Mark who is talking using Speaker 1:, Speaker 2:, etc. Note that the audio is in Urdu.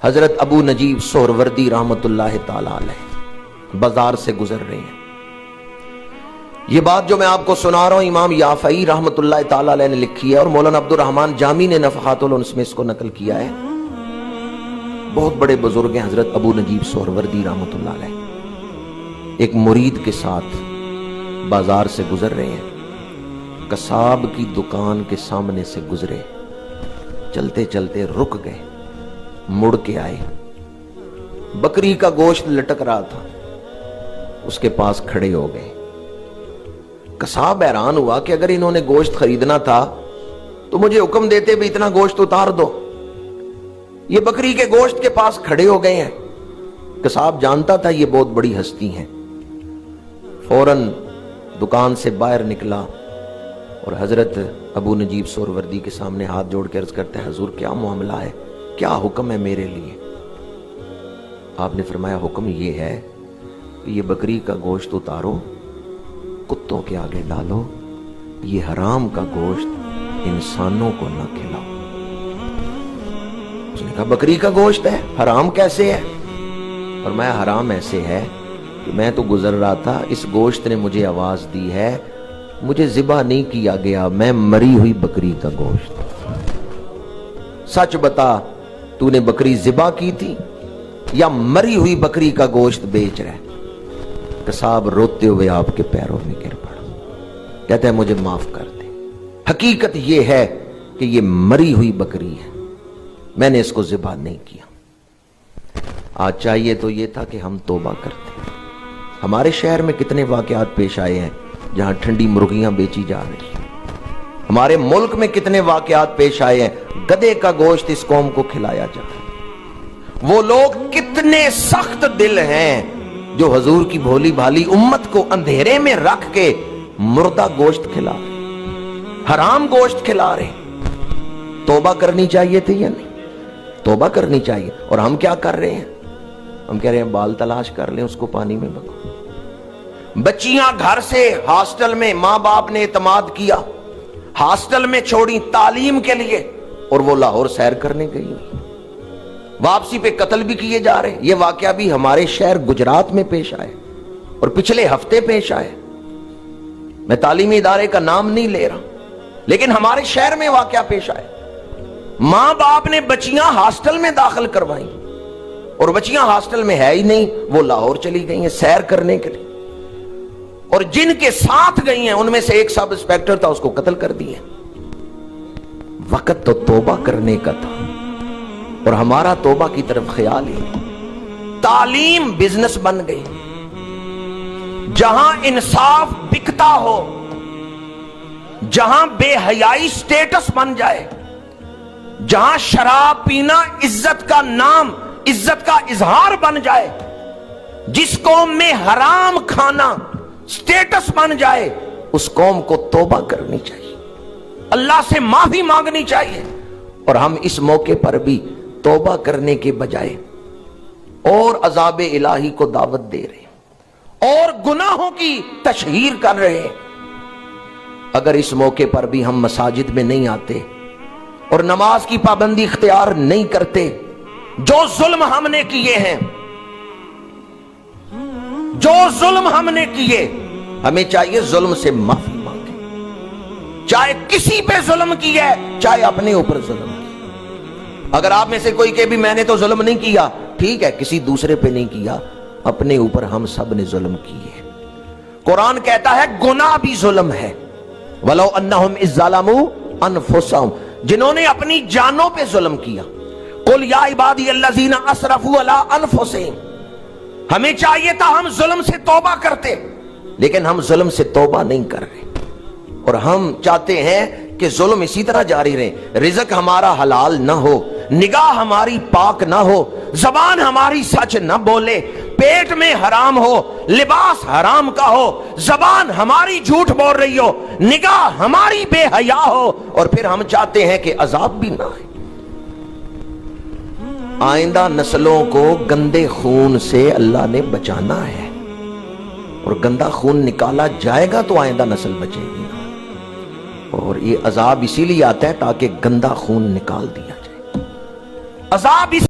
Speaker 1: حضرت ابو نجیب سہروردی رحمت اللہ تعالی علیہ بازار سے گزر رہے ہیں. یہ بات جو میں آپ کو سنا رہا ہوں امام یافعی رحمت اللہ تعالی علیہ نے لکھی ہے اور مولانا عبد الرحمن جامی نے نفحات الانس میں اس کو نقل کیا ہے. بہت بڑے بزرگ ہیں حضرت ابو نجیب سہروردی رحمت اللہ علیہ. ایک مرید کے ساتھ بازار سے گزر رہے ہیں. قصاب کی دکان کے سامنے سے گزرے, چلتے چلتے رک گئے, مڑ کے آئے. بکری کا گوشت لٹک رہا تھا, اس کے پاس کھڑے ہو گئے. قصاب حیران ہوا کہ اگر انہوں نے گوشت خریدنا تھا تو مجھے حکم دیتے بھی اتنا گوشت اتار دو. یہ بکری کے گوشت کے پاس کھڑے ہو گئے ہیں. قصاب جانتا تھا یہ بہت بڑی ہستی ہیں. فوراً دکان سے باہر نکلا اور حضرت ابو نجیب سہروردی کے سامنے ہاتھ جوڑ کے عرض کرتے ہیں, حضور کیا معاملہ ہے, کیا حکم ہے میرے لیے؟ آپ نے فرمایا حکم یہ ہے کہ یہ بکری کا گوشت اتارو, کتوں کے آگے ڈالو, یہ حرام کا گوشت انسانوں کو نہ کھلاؤ. اس نے کہا بکری کا گوشت ہے, حرام کیسے ہے؟ فرمایا حرام ایسے ہے کہ میں تو گزر رہا تھا, اس گوشت نے مجھے آواز دی ہے, مجھے ذبح نہیں کیا گیا, میں مری ہوئی بکری کا گوشت. سچ بتا, تو نے بکری ذبح کی تھی یا مری ہوئی بکری کا گوشت بیچ رہے؟ قصاب روتے ہوئے آپ کے پیروں میں گر پڑا, کہتا ہے مجھے معاف کر دے, حقیقت یہ ہے کہ یہ مری ہوئی بکری ہے, میں نے اس کو ذبح نہیں کیا. آج چاہیے تو یہ تھا کہ ہم توبہ کرتے. ہمارے شہر میں کتنے واقعات پیش آئے ہیں جہاں ٹھنڈی مرغیاں بیچی جا رہی ہیں. ہمارے ملک میں کتنے واقعات پیش آئے ہیں, گدھے کا گوشت اس قوم کو کھلایا جا رہا ہے. وہ لوگ کتنے سخت دل ہیں جو حضور کی بھولی بھالی امت کو اندھیرے میں رکھ کے مردہ گوشت کھلا رہے, حرام گوشت کھلا رہے. توبہ کرنی چاہیے تھی یا نہیں؟ توبہ کرنی چاہیے. اور ہم کیا کر رہے ہیں؟ ہم کہہ رہے ہیں بال تلاش کر لیں, اس کو پانی میں بگو. بچیاں گھر سے ہاسٹل میں ماں باپ نے اعتماد کیا, ہاسٹل میں چھوڑی تعلیم کے لیے, اور وہ لاہور سیر کرنے گئی, واپسی پہ قتل بھی کیے جا رہے. یہ واقعہ بھی ہمارے شہر گجرات میں پیش آئے اور پچھلے ہفتے پیش آئے. میں تعلیمی ادارے کا نام نہیں لے رہا, لیکن ہمارے شہر میں واقعہ پیش آئے. ماں باپ نے بچیاں ہاسٹل میں داخل کروائیں اور بچیاں ہاسٹل میں ہے ہی نہیں, وہ لاہور چلی گئی ہیں سیر کرنے کے لیے, اور جن کے ساتھ گئی ہیں ان میں سے ایک سب انسپیکٹر تھا, اس کو قتل کر دیے. وقت تو توبہ کرنے کا تھا اور ہمارا توبہ کی طرف خیال ہی نہیں. تعلیم بزنس بن گئی. جہاں انصاف بکتا ہو, جہاں بے حیائی سٹیٹس بن جائے, جہاں شراب پینا عزت کا نام, عزت کا اظہار بن جائے, جس قوم میں حرام کھانا سٹیٹس بن جائے, اس قوم کو توبہ کرنی چاہیے, اللہ سے معافی مانگنی چاہیے. اور ہم اس موقع پر بھی توبہ کرنے کے بجائے اور عذاب الہی کو دعوت دے رہے ہیں اور گناہوں کی تشہیر کر رہے ہیں. اگر اس موقع پر بھی ہم مساجد میں نہیں آتے اور نماز کی پابندی اختیار نہیں کرتے, جو ظلم ہم نے کیے ہیں, جو ظلم ہم نے کیے, ہمیں چاہیے ظلم سے معافی مانگے. چاہے کسی پہ ظلم کیا ہے, چاہے اپنے اوپر ظلم کیا. اگر آپ میں سے کوئی کہ بھی میں نے تو ظلم نہیں کیا, ٹھیک ہے, کسی دوسرے پہ نہیں کیا, اپنے اوپر ہم سب نے ظلم کیے. قرآن کہتا ہے گناہ بھی ظلم ہے. وَلَوْ أَنَّهُمْ إِذْ ظَلَمُوا أَنفُسَهُمْ, جنہوں نے اپنی جانوں پہ ظلم کیا. قُلْ يَا عِبَادِيَ الَّذِينَ أَسْرَفُوا عَلَىٰ أَنفُسِهِمْ. ہمیں چاہیے تھا ہم ظلم سے توبہ کرتے, لیکن ہم ظلم سے توبہ نہیں کر رہے, اور ہم چاہتے ہیں کہ ظلم اسی طرح جاری رہے. رزق ہمارا حلال نہ ہو, نگاہ ہماری پاک نہ ہو, زبان ہماری سچ نہ بولے, پیٹ میں حرام ہو, لباس حرام کا ہو, زبان ہماری جھوٹ بول رہی ہو, نگاہ ہماری بے حیا ہو, اور پھر ہم چاہتے ہیں کہ عذاب بھی نہ آئے. آئندہ نسلوں کو گندے خون سے اللہ نے بچانا ہے, اور گندا خون نکالا جائے گا تو آئندہ نسل بچے گی. اور یہ عذاب اسی لیے آتا ہے تاکہ گندا خون نکال دیا جائے. عذاب